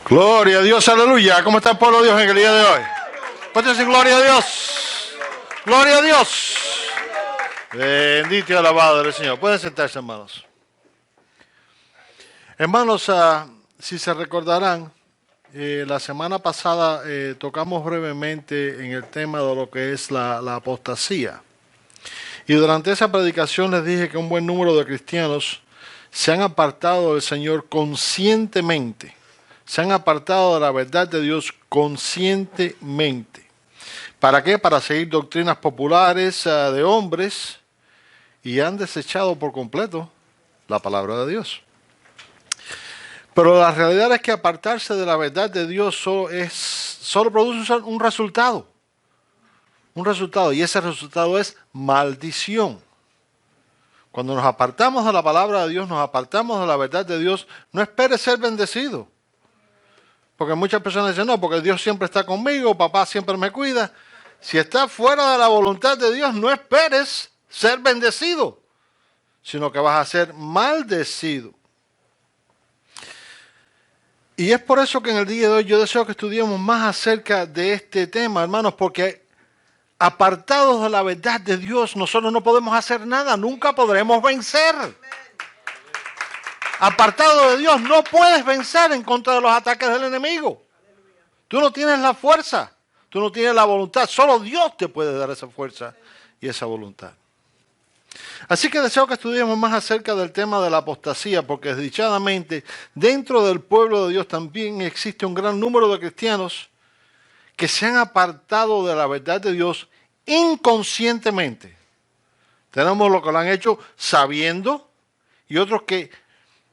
Gloria a Dios, aleluya. ¿Cómo está el pueblo de Dios en el día de hoy? ¿Puede decir gloria a Dios? Gloria a Dios. Bendito y alabado del Señor. Pueden sentarse, hermanos. Hermanos, si se recordarán, la semana pasada tocamos brevemente en el tema de lo que es la apostasía. Y durante esa predicación les dije que un buen número de cristianos se han apartado del Señor conscientemente. Se han apartado de la verdad de Dios conscientemente. ¿Para qué? Para seguir doctrinas populares de hombres y han desechado por completo la palabra de Dios. Pero la realidad es que apartarse de la verdad de Dios solo produce un resultado. Un resultado, y ese resultado es maldición. Cuando nos apartamos de la palabra de Dios, nos apartamos de la verdad de Dios, no esperes ser bendecido. Porque muchas personas dicen, no, porque Dios siempre está conmigo, papá siempre me cuida. Si estás fuera de la voluntad de Dios, no esperes ser bendecido, sino que vas a ser maldecido. Y es por eso que en el día de hoy yo deseo que estudiemos más acerca de este tema, hermanos, porque apartados de la verdad de Dios, nosotros no podemos hacer nada, nunca podremos vencer. Apartado de Dios, no puedes vencer en contra de los ataques del enemigo. Tú no tienes la fuerza, tú no tienes la voluntad. Solo Dios te puede dar esa fuerza y esa voluntad. Así que deseo que estudiemos más acerca del tema de la apostasía, porque desdichadamente dentro del pueblo de Dios también existe un gran número de cristianos que se han apartado de la verdad de Dios inconscientemente. Tenemos los que lo han hecho sabiendo y otros que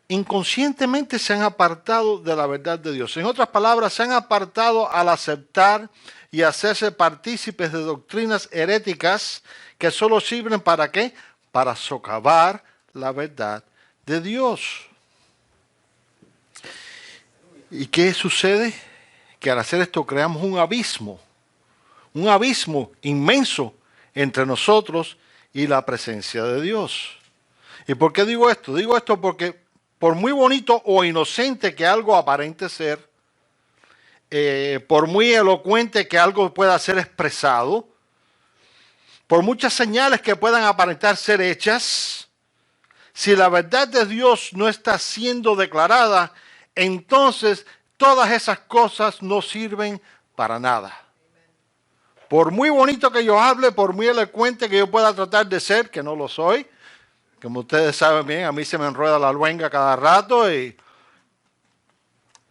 inconscientemente se han apartado de la verdad de Dios. En otras palabras, se han apartado al aceptar y hacerse partícipes de doctrinas heréticas que solo sirven ¿para qué? Para socavar la verdad de Dios. ¿Y qué sucede? Que al hacer esto creamos un abismo inmenso entre nosotros y la presencia de Dios. ¿Y por qué digo esto? Digo esto porque por muy bonito o inocente que algo aparente ser, por muy elocuente que algo pueda ser expresado, por muchas señales que puedan aparentar ser hechas, si la verdad de Dios no está siendo declarada, entonces todas esas cosas no sirven para nada. Por muy bonito que yo hable, por muy elocuente que yo pueda tratar de ser, que no lo soy, como ustedes saben bien, a mí se me enrueda la luenga cada rato.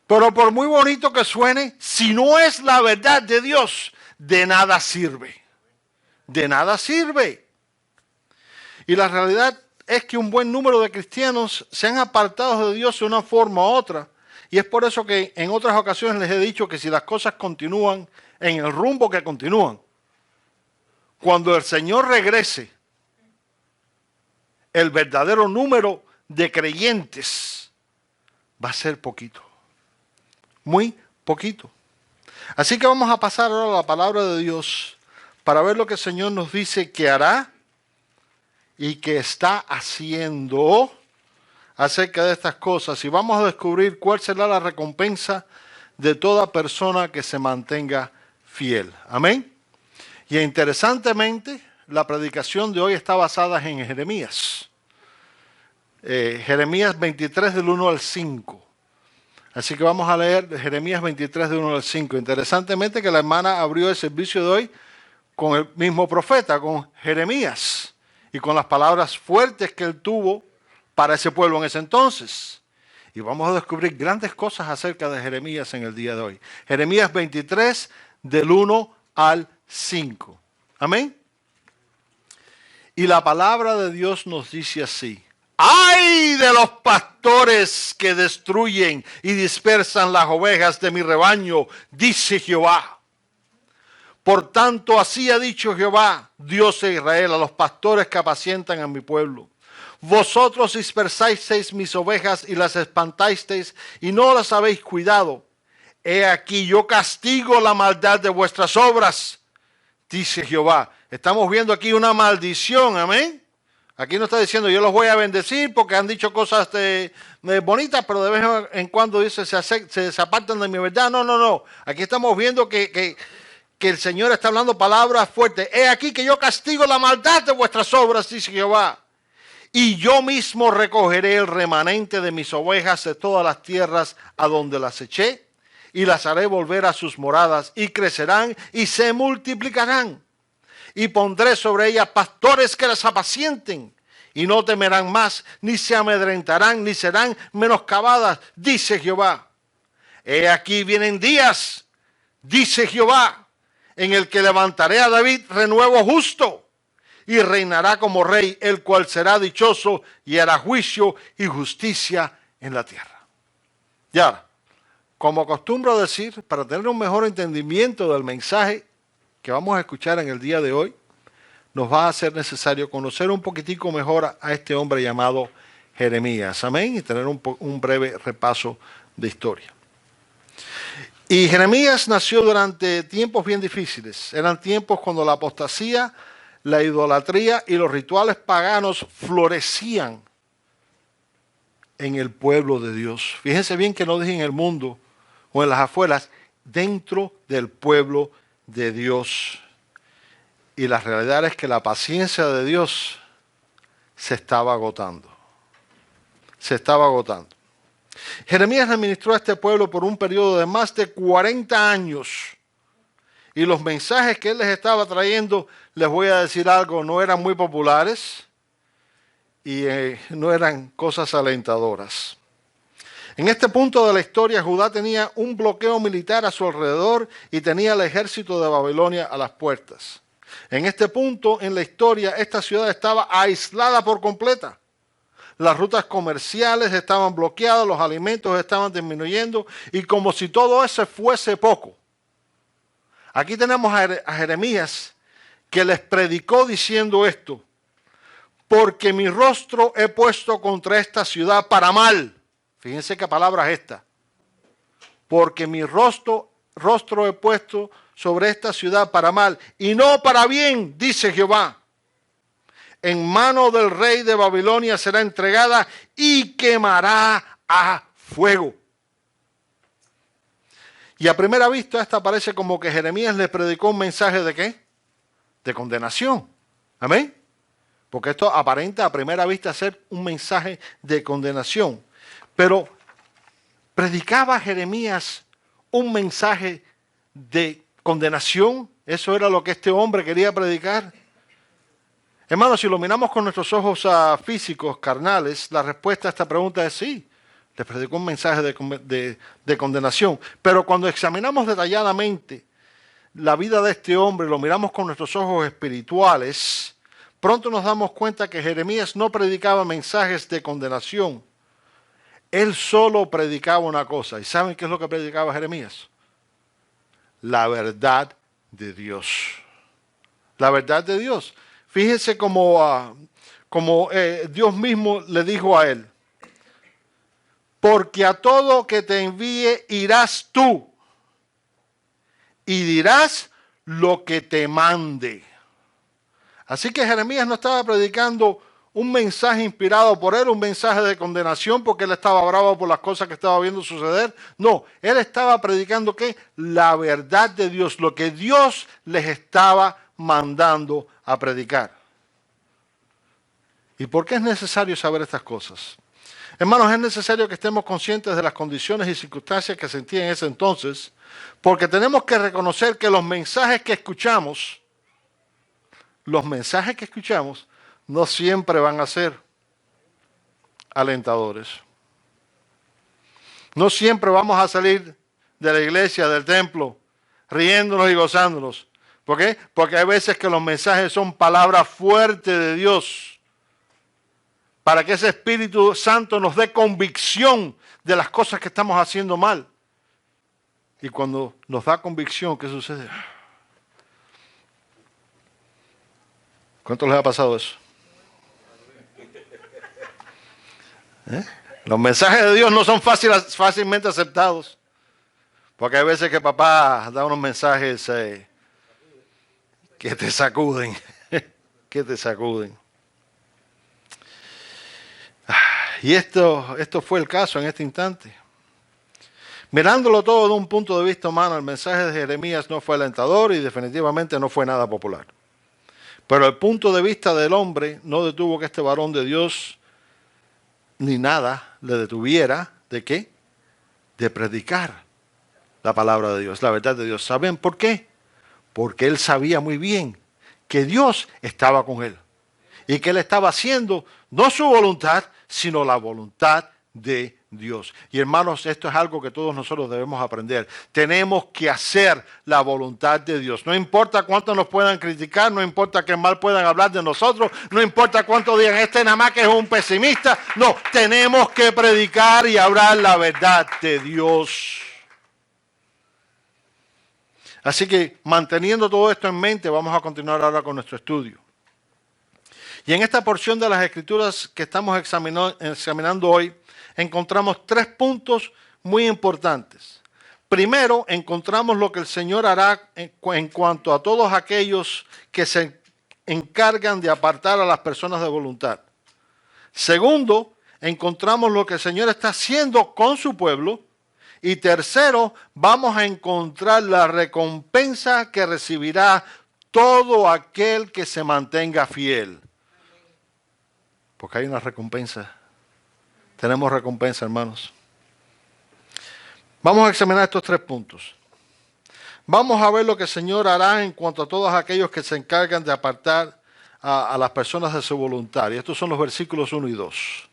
Pero por muy bonito que suene, si no es la verdad de Dios, de nada sirve. De nada sirve. Y la realidad es que un buen número de cristianos se han apartado de Dios de una forma u otra. Y es por eso que en otras ocasiones les he dicho que si las cosas continúan en el rumbo que continúan, cuando el Señor regrese, el verdadero número de creyentes va a ser poquito, muy poquito. Así que vamos a pasar ahora a la palabra de Dios para ver lo que el Señor nos dice que hará y que está haciendo acerca de estas cosas. Y vamos a descubrir cuál será la recompensa de toda persona que se mantenga fiel. Amén. Y interesantemente, la predicación de hoy está basada en Jeremías. Jeremías 23 del 1 al 5. Así que vamos a leer Jeremías 23 del 1 al 5. Interesantemente que la hermana abrió el servicio de hoy con el mismo profeta, con Jeremías, y con las palabras fuertes que él tuvo para ese pueblo en ese entonces. Y vamos a descubrir grandes cosas acerca de Jeremías en el día de hoy. Jeremías 23 del 1 al 5. Amén. Y la palabra de Dios nos dice así: ¡ay de los pastores que destruyen y dispersan las ovejas de mi rebaño!, dice Jehová. Por tanto, así ha dicho Jehová, Dios de Israel, a los pastores que apacientan a mi pueblo: vosotros dispersasteis mis ovejas y las espantasteis y no las habéis cuidado. He aquí yo castigo la maldad de vuestras obras, dice Jehová. Estamos viendo aquí una maldición, amén. Aquí no está diciendo yo los voy a bendecir porque han dicho cosas bonitas, pero de vez en cuando dice se apartan de mi verdad. No, no, no. Aquí estamos viendo que el Señor está hablando palabras fuertes. He aquí que yo castigo la maldad de vuestras obras, dice Jehová. Y yo mismo recogeré el remanente de mis ovejas de todas las tierras a donde las eché, y las haré volver a sus moradas, y crecerán y se multiplicarán. Y pondré sobre ellas pastores que las apacienten, y no temerán más, ni se amedrentarán, ni serán menoscabadas, dice Jehová. He aquí vienen días, dice Jehová, en el que levantaré a David renuevo justo, y reinará como rey, el cual será dichoso y hará juicio y justicia en la tierra. Ya, como acostumbro decir, para tener un mejor entendimiento del mensaje que vamos a escuchar en el día de hoy, nos va a ser necesario conocer un poquitico mejor a este hombre llamado Jeremías. Amén. Y tener un breve repaso de historia. Y Jeremías nació durante tiempos bien difíciles. Eran tiempos cuando la apostasía, la idolatría y los rituales paganos florecían en el pueblo de Dios. Fíjense bien que no dije en el mundo o en las afueras, dentro del pueblo de Dios. Y la realidad es que la paciencia de Dios se estaba agotando. Se estaba agotando. Jeremías administró a este pueblo por un periodo de más de 40 años. Y los mensajes que él les estaba trayendo, les voy a decir algo, no eran muy populares y no eran cosas alentadoras. En este punto de la historia, Judá tenía un bloqueo militar a su alrededor y tenía el ejército de Babilonia a las puertas. En este punto en la historia, esta ciudad estaba aislada por completa. Las rutas comerciales estaban bloqueadas, los alimentos estaban disminuyendo y como si todo eso fuese poco. Aquí tenemos a Jeremías que les predicó diciendo esto: porque mi rostro he puesto contra esta ciudad para mal. Fíjense qué palabra es esta. Porque mi rostro he puesto sobre esta ciudad para mal y no para bien, dice Jehová. En mano del rey de Babilonia será entregada y quemará a fuego. Y a primera vista esta parece como que Jeremías le predicó un mensaje ¿de qué? De condenación. ¿Amén? Porque esto aparenta a primera vista ser un mensaje de condenación. Pero predicaba Jeremías un mensaje de condenación. Eso era lo que este hombre quería predicar. Hermanos, si lo miramos con nuestros ojos físicos, carnales, la respuesta a esta pregunta es sí. Les predicó un mensaje de condenación. Pero cuando examinamos detalladamente la vida de este hombre, lo miramos con nuestros ojos espirituales, pronto nos damos cuenta que Jeremías no predicaba mensajes de condenación. Él solo predicaba una cosa. ¿Y saben qué es lo que predicaba Jeremías? La verdad de Dios. La verdad de Dios. Fíjense como Dios mismo le dijo a él: porque a todo que te envíe irás tú y dirás lo que te mande. Así que Jeremías no estaba predicando un mensaje inspirado por él, un mensaje de condenación porque él estaba bravo por las cosas que estaba viendo suceder. No, él estaba predicando ¿qué? La verdad de Dios, lo que Dios les estaba mandando a predicar. ¿Y por qué es necesario saber estas cosas? Hermanos, es necesario que estemos conscientes de las condiciones y circunstancias que sentían en ese entonces, porque tenemos que reconocer que los mensajes que escuchamos no siempre van a ser alentadores. No siempre vamos a salir de la iglesia, del templo, riéndonos y gozándonos. ¿Por qué? Porque hay veces que los mensajes son palabras fuertes de Dios, para que ese Espíritu Santo nos dé convicción de las cosas que estamos haciendo mal. Y cuando nos da convicción, ¿qué sucede? ¿Cuántos les ha pasado eso? Los mensajes de Dios no son fácilmente aceptados. Porque hay veces que papá da unos mensajes que te sacuden, que te sacuden. Y esto fue el caso en este instante. Mirándolo todo de un punto de vista humano, el mensaje de Jeremías no fue alentador y definitivamente no fue nada popular. Pero el punto de vista del hombre no detuvo que este varón de Dios ni nada le detuviera ¿de qué? De predicar la palabra de Dios, la verdad de Dios. ¿Saben por qué? Porque él sabía muy bien que Dios estaba con él y que él estaba haciendo no su voluntad, sino la voluntad de Dios. Y hermanos, esto es algo que todos nosotros debemos aprender. Tenemos que hacer la voluntad de Dios. No importa cuánto nos puedan criticar, no importa qué mal puedan hablar de nosotros, no importa cuánto digan, este nada más que es un pesimista. No, tenemos que predicar y hablar la verdad de Dios. Así que manteniendo todo esto en mente, vamos a continuar ahora con nuestro estudio. Y en esta porción de las Escrituras que estamos examinando hoy, encontramos 3 puntos muy importantes. Primero, encontramos lo que el Señor hará en cuanto a todos aquellos que se encargan de apartar a las personas de voluntad. Segundo, encontramos lo que el Señor está haciendo con su pueblo. Y tercero, vamos a encontrar la recompensa que recibirá todo aquel que se mantenga fiel. Porque hay una recompensa. Tenemos recompensa, hermanos. Vamos a examinar estos 3 puntos. Vamos a ver lo que el Señor hará en cuanto a todos aquellos que se encargan de apartar a las personas de su voluntad. Y estos son los versículos 1 y 2.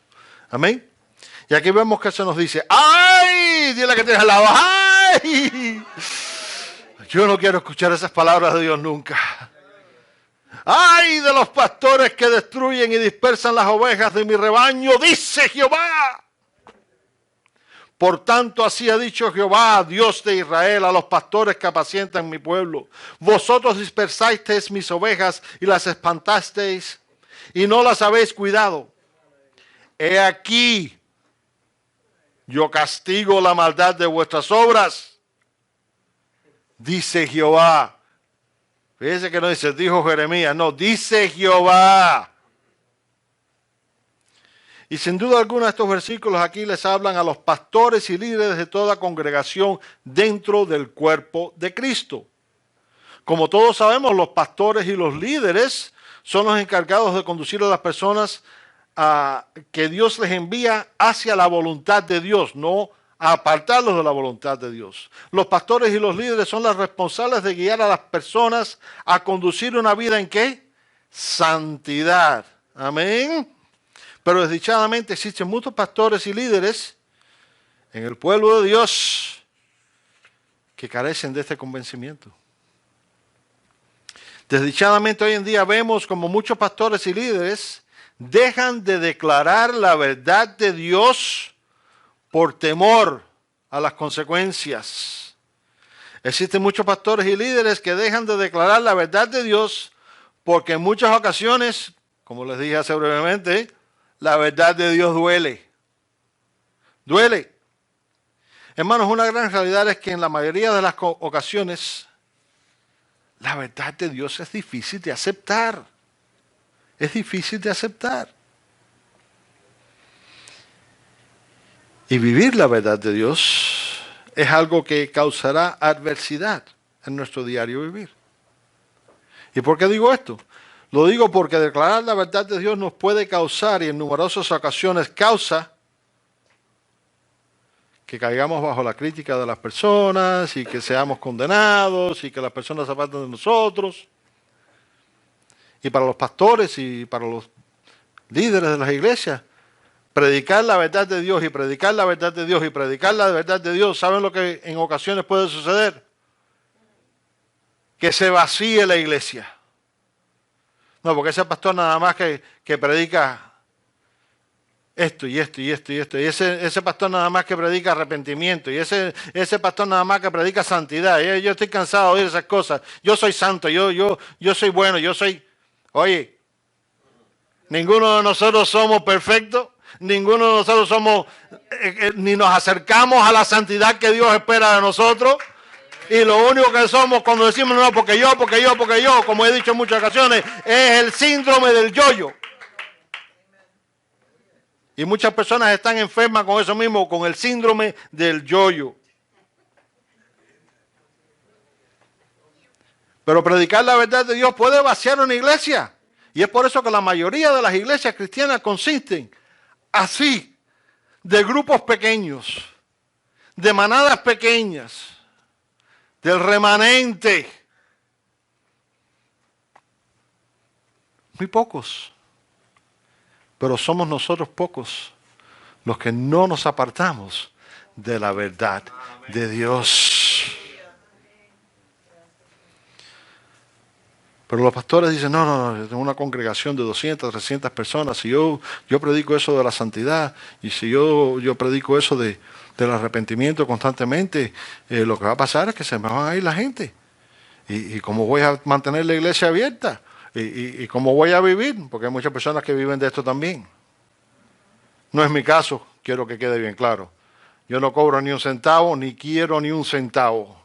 Amén. Y aquí vemos que se nos dice, ¡ay! Dile que tienes al lado, ¡ay! Yo no quiero escuchar esas palabras de Dios nunca. ¡Ay de los pastores que destruyen y dispersan las ovejas de mi rebaño! Dice Jehová. Por tanto, así ha dicho Jehová, Dios de Israel, a los pastores que apacientan mi pueblo. Vosotros dispersasteis mis ovejas y las espantasteis y no las habéis cuidado. He aquí, yo castigo la maldad de vuestras obras, dice Jehová. Fíjese que no dice, dijo Jeremías, no, dice Jehová. Y sin duda alguna estos versículos aquí les hablan a los pastores y líderes de toda congregación dentro del cuerpo de Cristo. Como todos sabemos, los pastores y los líderes son los encargados de conducir a las personas que Dios les envía hacia la voluntad de Dios, no a apartarlos de la voluntad de Dios. Los pastores y los líderes son los responsables de guiar a las personas a conducir una vida en ¿qué? Santidad. Amén. Pero desdichadamente existen muchos pastores y líderes en el pueblo de Dios que carecen de este convencimiento. Desdichadamente hoy en día vemos como muchos pastores y líderes dejan de declarar la verdad de Dios por temor a las consecuencias. Existen muchos pastores y líderes que dejan de declarar la verdad de Dios porque en muchas ocasiones, como les dije hace brevemente, la verdad de Dios duele. Duele. Hermanos, una gran realidad es que en la mayoría de las ocasiones la verdad de Dios es difícil de aceptar. Es difícil de aceptar. Y vivir la verdad de Dios es algo que causará adversidad en nuestro diario vivir. ¿Y por qué digo esto? Lo digo porque declarar la verdad de Dios nos puede causar, y en numerosas ocasiones causa, que caigamos bajo la crítica de las personas y que seamos condenados y que las personas se aparten de nosotros. Y para los pastores y para los líderes de las iglesias, predicar la verdad de Dios y predicar la verdad de Dios y predicar la verdad de Dios, ¿saben lo que en ocasiones puede suceder? Que se vacíe la iglesia. No, porque ese pastor nada más que predica esto y esto y esto y esto. Y ese pastor nada más que predica arrepentimiento. Y ese pastor nada más que predica santidad. Yo estoy cansado de oír esas cosas. Yo soy santo, yo soy bueno, yo soy... Oye, ninguno de nosotros somos perfectos. Ninguno de nosotros somos, ni nos acercamos a la santidad que Dios espera de nosotros. Y lo único que somos cuando decimos no, porque yo, como he dicho en muchas ocasiones, es el síndrome del yo-yo. Y muchas personas están enfermas con eso mismo, con el síndrome del yo-yo. Pero predicar la verdad de Dios puede vaciar una iglesia. Y es por eso que la mayoría de las iglesias cristianas consisten así, de grupos pequeños, de manadas pequeñas, del remanente. Muy pocos. Pero somos nosotros pocos los que no nos apartamos de la verdad de Dios. Pero los pastores dicen, no, yo tengo una congregación de 200, 300 personas. Si yo predico eso de la santidad y si yo predico eso del arrepentimiento constantemente, lo que va a pasar es que se me van a ir la gente. ¿Y cómo voy a mantener la iglesia abierta? ¿Y cómo voy a vivir? Porque hay muchas personas que viven de esto también. No es mi caso, quiero que quede bien claro. Yo no cobro ni un centavo, ni quiero ni un centavo.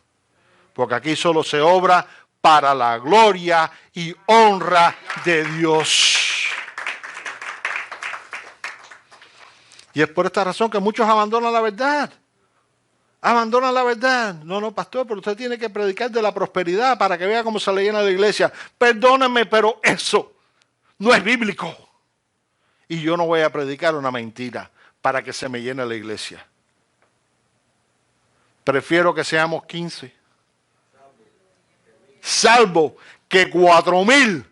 Porque aquí solo se obra para la gloria y honra de Dios. Y es por esta razón que muchos abandonan la verdad. Abandonan la verdad. No, pastor, pero usted tiene que predicar de la prosperidad para que vea cómo se le llena la iglesia. Perdónenme, pero eso no es bíblico. Y yo no voy a predicar una mentira para que se me llene la iglesia. Prefiero que seamos 15. Salvo que 4,000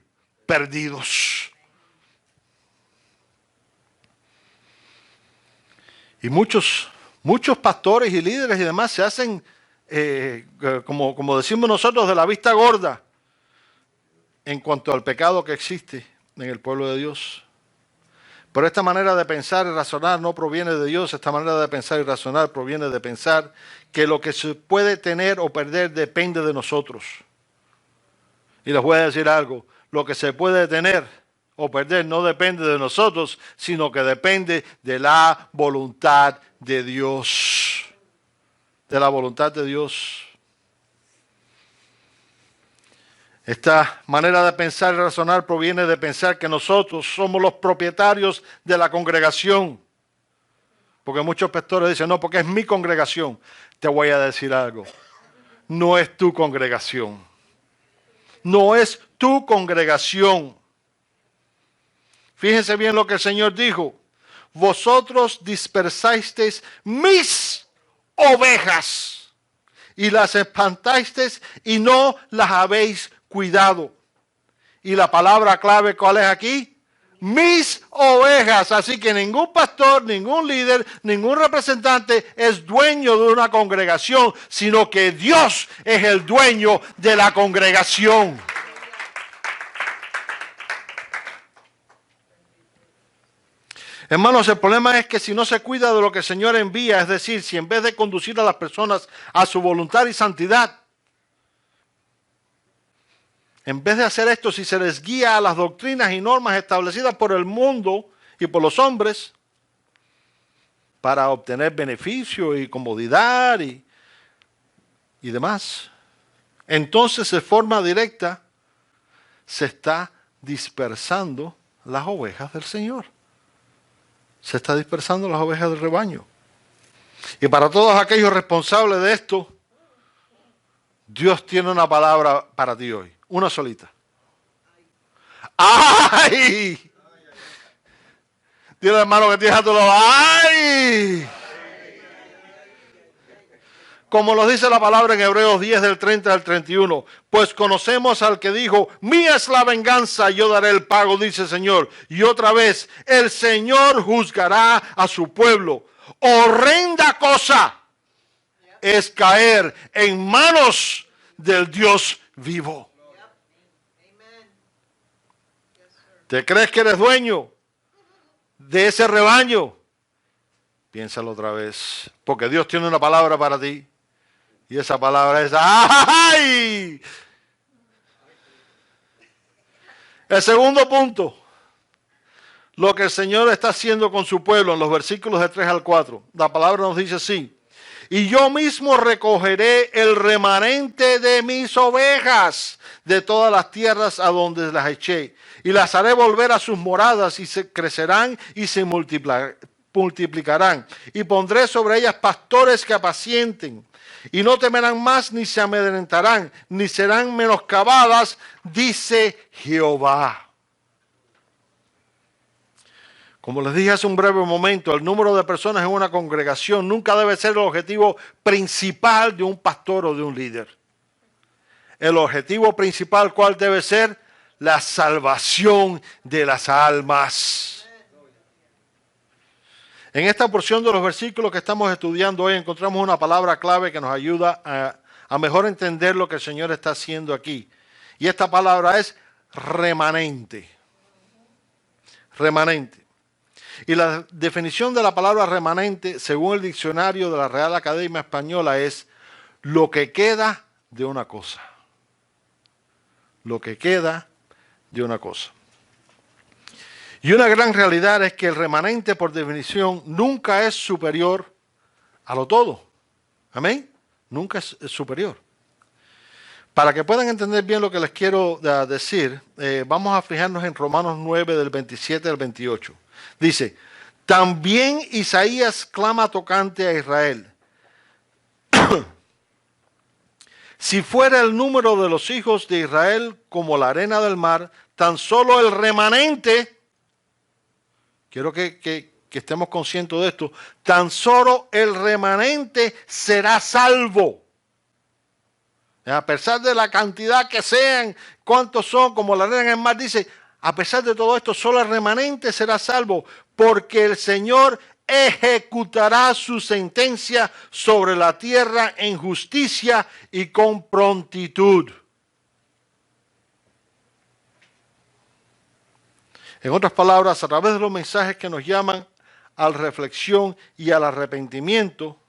perdidos. Y muchos pastores y líderes y demás se hacen, como decimos nosotros, de la vista gorda en cuanto al pecado que existe en el pueblo de Dios. Pero esta manera de pensar y razonar no proviene de Dios. Esta manera de pensar y razonar proviene de pensar que lo que se puede tener o perder depende de nosotros. Y les voy a decir algo, lo que se puede tener o perder no depende de nosotros, sino que depende de la voluntad de Dios. De la voluntad de Dios. Esta manera de pensar y razonar proviene de pensar que nosotros somos los propietarios de la congregación. Porque muchos pastores dicen, no, porque es mi congregación. Te voy a decir algo, no es tu congregación. No es tu congregación. Fíjense bien lo que el Señor dijo. Vosotros dispersasteis mis ovejas y las espantasteis y no las habéis cuidado. Y la palabra clave, ¿cuál es aquí? Mis ovejas. Así que ningún pastor, ningún líder, ningún representante es dueño de una congregación, sino que Dios es el dueño de la congregación. Hermanos, el problema es que si no se cuida de lo que el Señor envía, es decir, si en vez de conducir a las personas a su voluntad y santidad, en vez de hacer esto, si se les guía a las doctrinas y normas establecidas por el mundo y por los hombres para obtener beneficio y comodidad y demás, entonces de forma directa se está dispersando las ovejas del Señor. Se está dispersando las ovejas del rebaño. Y para todos aquellos responsables de esto, Dios tiene una palabra para ti hoy. Una solita. ¡Ay! Dile al hermano que tienes a tu lado. ¡Ay! Como lo dice la palabra en Hebreos 10 del 30 al 31. Pues conocemos al que dijo, mía es la venganza, yo daré el pago, dice el Señor. Y otra vez, el Señor juzgará a su pueblo. Horrenda cosa es caer en manos del Dios vivo. ¿Te crees que eres dueño de ese rebaño? Piénsalo otra vez, porque Dios tiene una palabra para ti. Y esa palabra es ¡ay! El segundo punto. lo que el Señor está haciendo con su pueblo en los versículos de 3 al 4. La palabra nos dice así: y yo mismo recogeré el remanente de mis ovejas de todas las tierras a donde las eché, y las haré volver a sus moradas, y se crecerán y se multiplicarán. Y pondré sobre ellas pastores que apacienten, y no temerán más, ni se amedrentarán, ni serán menoscabadas, dice Jehová. Como les dije hace un breve momento, el número de personas en una congregación nunca debe ser el objetivo principal de un pastor o de un líder. El objetivo principal, ¿cuál debe ser? La salvación de las almas. En esta porción de los versículos que estamos estudiando hoy encontramos una palabra clave que nos ayuda a mejor entender lo que el Señor está haciendo aquí. Y esta palabra es remanente. Remanente. Y la definición de la palabra remanente, según el diccionario de la Real Academia Española, es lo que queda de una cosa. Lo que queda de una cosa. Y una gran realidad es que el remanente, por definición, nunca es superior a lo todo. ¿Amén? Nunca es superior. Para que puedan entender bien lo que les quiero decir, vamos a fijarnos en Romanos 9, del 27 al 28. Dice: también Isaías clama tocante a Israel. Si fuera el número de los hijos de Israel como la arena del mar, tan solo el remanente, quiero que estemos conscientes de esto, tan solo el remanente será salvo. A pesar de la cantidad que sean, cuántos son, como la arena en el mar, dice, a pesar de todo esto, solo el remanente será salvo, porque el Señor ejecutará su sentencia sobre la tierra en justicia y con prontitud. En otras palabras, a través de los mensajes que nos llaman a la reflexión y al arrepentimiento,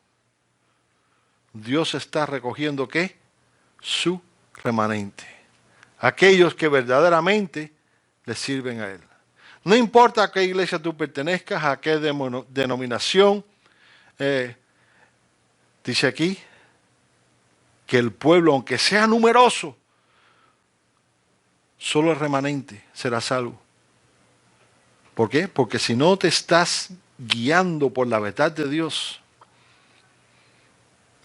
Dios está recogiendo ¿qué? Su remanente. Aquellos que verdaderamente le sirven a Él. No importa a qué iglesia tú pertenezcas, a qué denominación, dice aquí que el pueblo, aunque sea numeroso, solo el remanente será salvo. ¿Por qué? Porque si no te estás guiando por la verdad de Dios,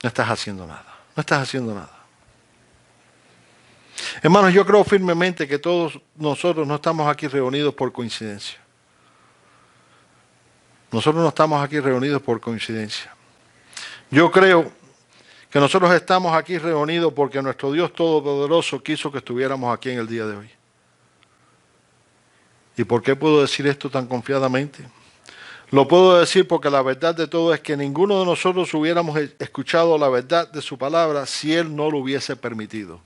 no estás haciendo nada. No estás haciendo nada. Hermanos, yo creo firmemente que todos nosotros no estamos aquí reunidos por coincidencia. Nosotros no estamos aquí reunidos por coincidencia. Yo creo que nosotros estamos aquí reunidos porque nuestro Dios Todopoderoso quiso que estuviéramos aquí en el día de hoy. ¿Y por qué puedo decir esto tan confiadamente? Lo puedo decir porque la verdad de todo es que ninguno de nosotros hubiéramos escuchado la verdad de su palabra si Él no lo hubiese permitido.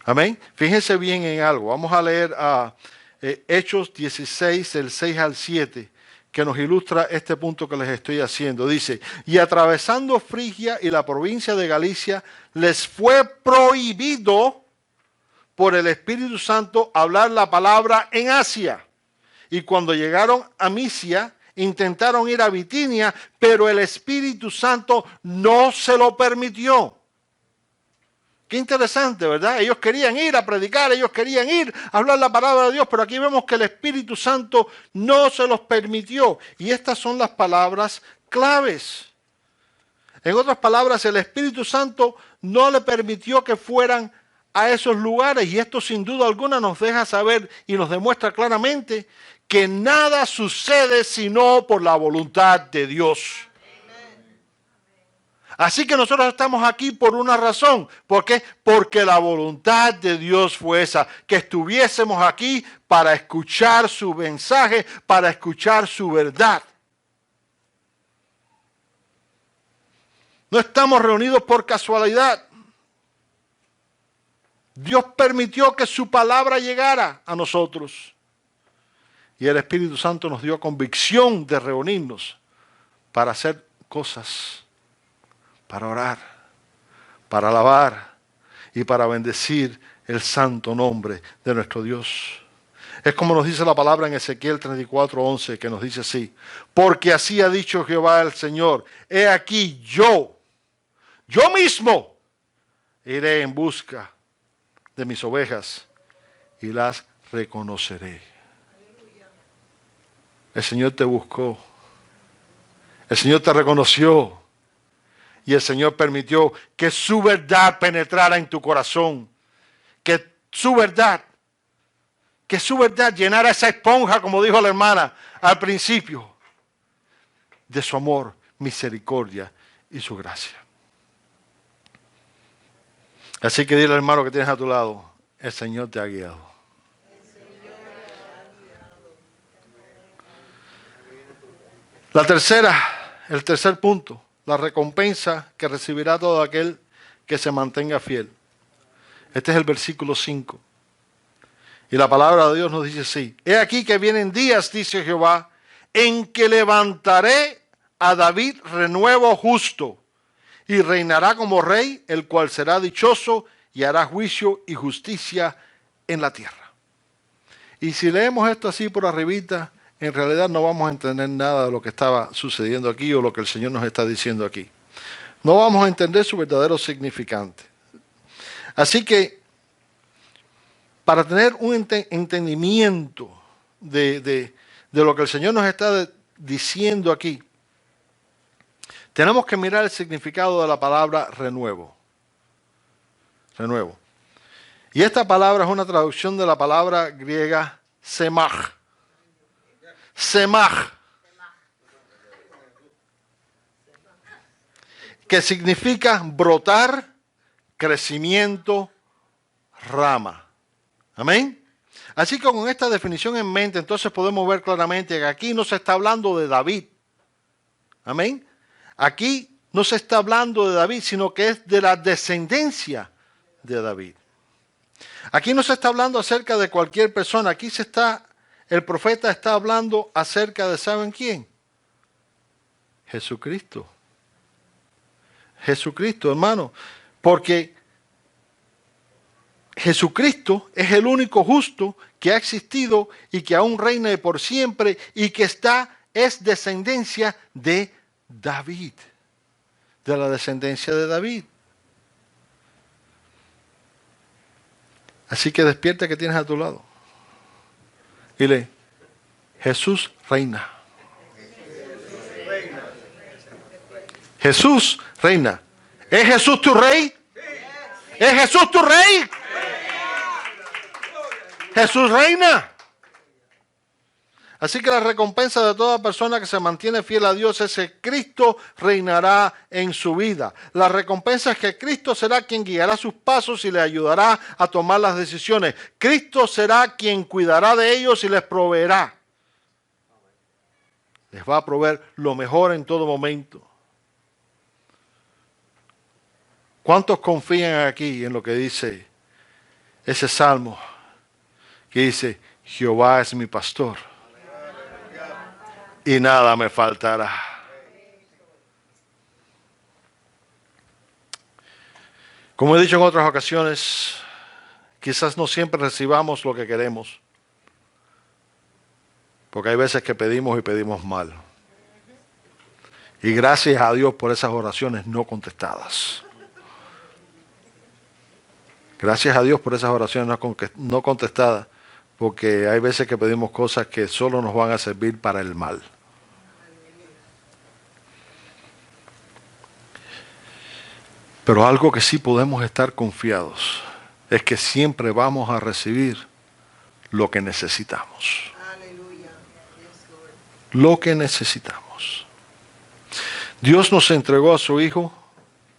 Amén. Fíjense bien en algo. Vamos a leer a Hechos 16, del 6 al 7, que nos ilustra este punto que les estoy haciendo. Dice, y atravesando Frigia y la provincia de Galicia, les fue prohibido por el Espíritu Santo hablar la palabra en Asia. Y cuando llegaron a Misia, intentaron ir a Bitinia, pero el Espíritu Santo no se lo permitió. Qué interesante, ¿verdad? Ellos querían ir a predicar, ellos querían ir a hablar la palabra de Dios, pero aquí vemos que el Espíritu Santo no se los permitió. Y estas son las palabras claves. En otras palabras, el Espíritu Santo no le permitió que fueran a esos lugares, y esto sin duda alguna nos deja saber y nos demuestra claramente que nada sucede sino por la voluntad de Dios. Así que nosotros estamos aquí por una razón. ¿Por qué? Porque la voluntad de Dios fue esa, que estuviésemos aquí para escuchar su mensaje, para escuchar su verdad. No estamos reunidos por casualidad. Dios permitió que su palabra llegara a nosotros. Y el Espíritu Santo nos dio convicción de reunirnos para hacer cosas, para orar, para alabar y para bendecir el santo nombre de nuestro Dios. Es como nos dice la palabra en Ezequiel 34:11, que nos dice así: porque así ha dicho Jehová el Señor, he aquí yo mismo iré en busca de mis ovejas y las reconoceré. El Señor te buscó, el Señor te reconoció y el Señor permitió que su verdad penetrara en tu corazón, que su verdad llenara esa esponja, como dijo la hermana al principio, de su amor, misericordia y su gracia. Así que dile al hermano que tienes a tu lado, el Señor te ha guiado. El tercer punto, la recompensa que recibirá todo aquel que se mantenga fiel. Este es el versículo 5. Y la palabra de Dios nos dice así: he aquí que vienen días, dice Jehová, en que levantaré a David renuevo justo, y reinará como rey, el cual será dichoso y hará juicio y justicia en la tierra. Y si leemos esto así por arribita, en realidad no vamos a entender nada de lo que estaba sucediendo aquí o lo que el Señor nos está diciendo aquí. No vamos a entender su verdadero significante. Así que, para tener un entendimiento de lo que el Señor nos está diciendo aquí, tenemos que mirar el significado de la palabra renuevo. Renuevo. Y esta palabra es una traducción de la palabra griega semach. Semach. Que significa brotar, crecimiento, rama. Amén. Así que con esta definición en mente, entonces podemos ver claramente que aquí no se está hablando de David. Amén. Aquí no se está hablando de David, sino que es de la descendencia de David. Aquí no se está hablando acerca de cualquier persona. Aquí el profeta está hablando acerca de, ¿saben quién? Jesucristo. Jesucristo, hermano. Porque Jesucristo es el único justo que ha existido y que aún reina por siempre y que es descendencia de David. De la descendencia de David. Así que despierta que tienes a tu lado. Dile, Jesús reina. Jesús reina. ¿Es Jesús tu rey? ¿Es Jesús tu rey? Jesús reina. Así que la recompensa de toda persona que se mantiene fiel a Dios es que Cristo reinará en su vida. La recompensa es que Cristo será quien guiará sus pasos y les ayudará a tomar las decisiones. Cristo será quien cuidará de ellos y les proveerá. Les va a proveer lo mejor en todo momento. ¿Cuántos confían aquí en lo que dice ese salmo? Que dice, Jehová es mi pastor y nada me faltará. Como he dicho en otras ocasiones, quizás no siempre recibamos lo que queremos, porque hay veces que pedimos y pedimos mal. Y gracias a Dios por esas oraciones no contestadas. Gracias a Dios por esas oraciones no contestadas, porque hay veces que pedimos cosas que solo nos van a servir para el mal. Pero algo que sí podemos estar confiados es que siempre vamos a recibir lo que necesitamos. Lo que necesitamos. Dios nos entregó a su Hijo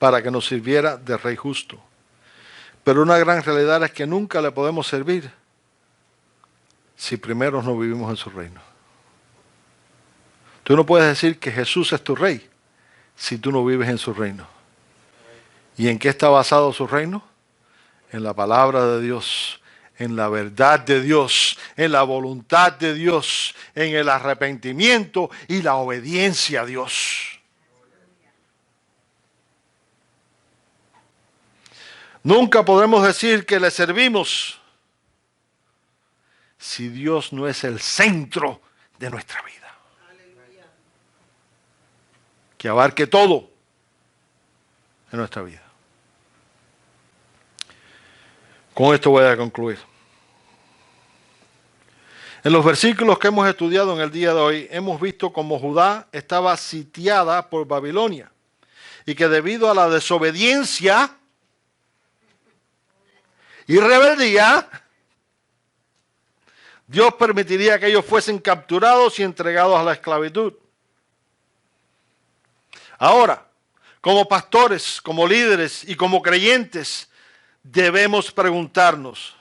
para que nos sirviera de Rey justo. Pero una gran realidad es que nunca le podemos servir si primero no vivimos en su reino. Tú no puedes decir que Jesús es tu Rey si tú no vives en su reino. ¿Y en qué está basado su reino? En la palabra de Dios, en la verdad de Dios, en la voluntad de Dios, en el arrepentimiento y la obediencia a Dios. Nunca podremos decir que le servimos si Dios no es el centro de nuestra vida? Que abarque todo en nuestra vida. Con esto voy a concluir. En los versículos que hemos estudiado en el día de hoy, hemos visto cómo Judá estaba sitiada por Babilonia y que debido a la desobediencia y rebeldía, Dios permitiría que ellos fuesen capturados y entregados a la esclavitud. Ahora, como pastores, como líderes y como creyentes, debemos preguntarnos,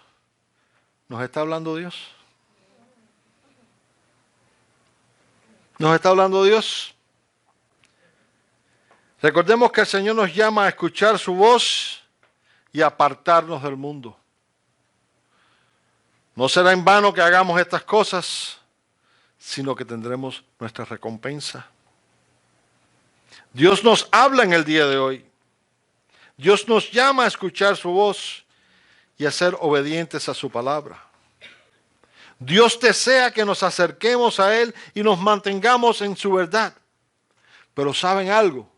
¿nos está hablando Dios? ¿Nos está hablando Dios? Recordemos que el Señor nos llama a escuchar su voz y apartarnos del mundo. No será en vano que hagamos estas cosas, sino que tendremos nuestra recompensa. Dios nos habla en el día de hoy. Dios nos llama a escuchar su voz y a ser obedientes a su palabra. Dios desea que nos acerquemos a Él y nos mantengamos en su verdad. Pero ¿saben algo?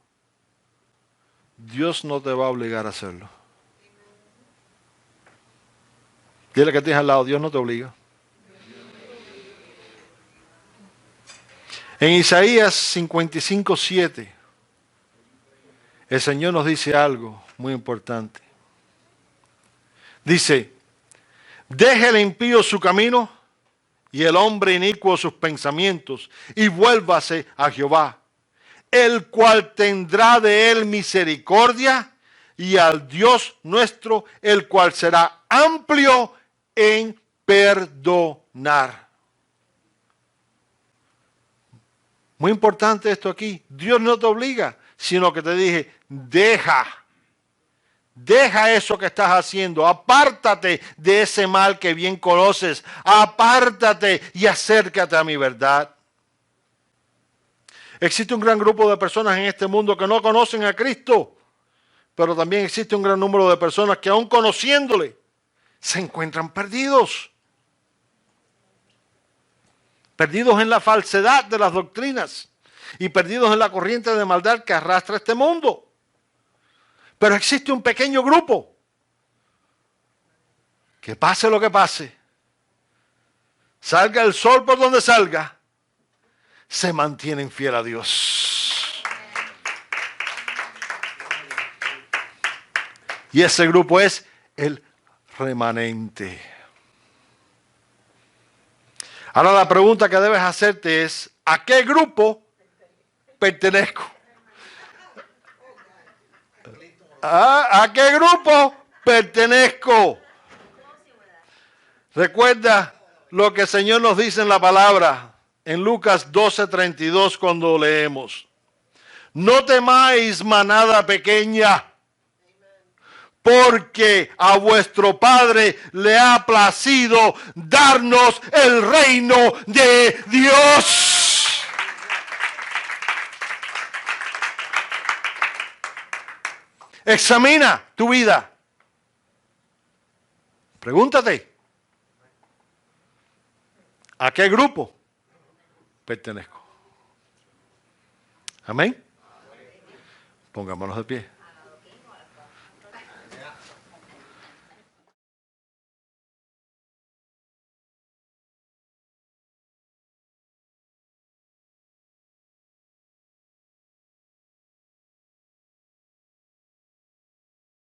Dios no te va a obligar a hacerlo. Dile que tienes al lado, Dios no te obliga. En Isaías 55:7, el Señor nos dice algo muy importante. Dice, deje el impío su camino y el hombre inicuo sus pensamientos y vuélvase a Jehová, el cual tendrá de él misericordia, y al Dios nuestro, el cual será amplio en perdonar. Muy importante esto aquí. Dios no te obliga, sino que te dije, deja eso que estás haciendo, apártate de ese mal que bien conoces, apártate y acércate a mi verdad. Existe un gran grupo de personas en este mundo que no conocen a Cristo, pero también existe un gran número de personas que aún conociéndole, se encuentran perdidos. Perdidos en la falsedad de las doctrinas y perdidos en la corriente de maldad que arrastra este mundo. Pero existe un pequeño grupo que pase lo que pase, salga el sol por donde salga, se mantienen fiel a Dios. Y ese grupo es el remanente. Ahora la pregunta que debes hacerte es, ¿a qué grupo pertenezco? ¿A qué grupo pertenezco? Recuerda lo que el Señor nos dice en la palabra, en Lucas 12:32 cuando leemos. No temáis, manada pequeña, porque a vuestro Padre le ha placido darnos el reino de Dios. Examina tu vida. Pregúntate, ¿a qué grupo pertenezco? Amén. Pongámonos de pie.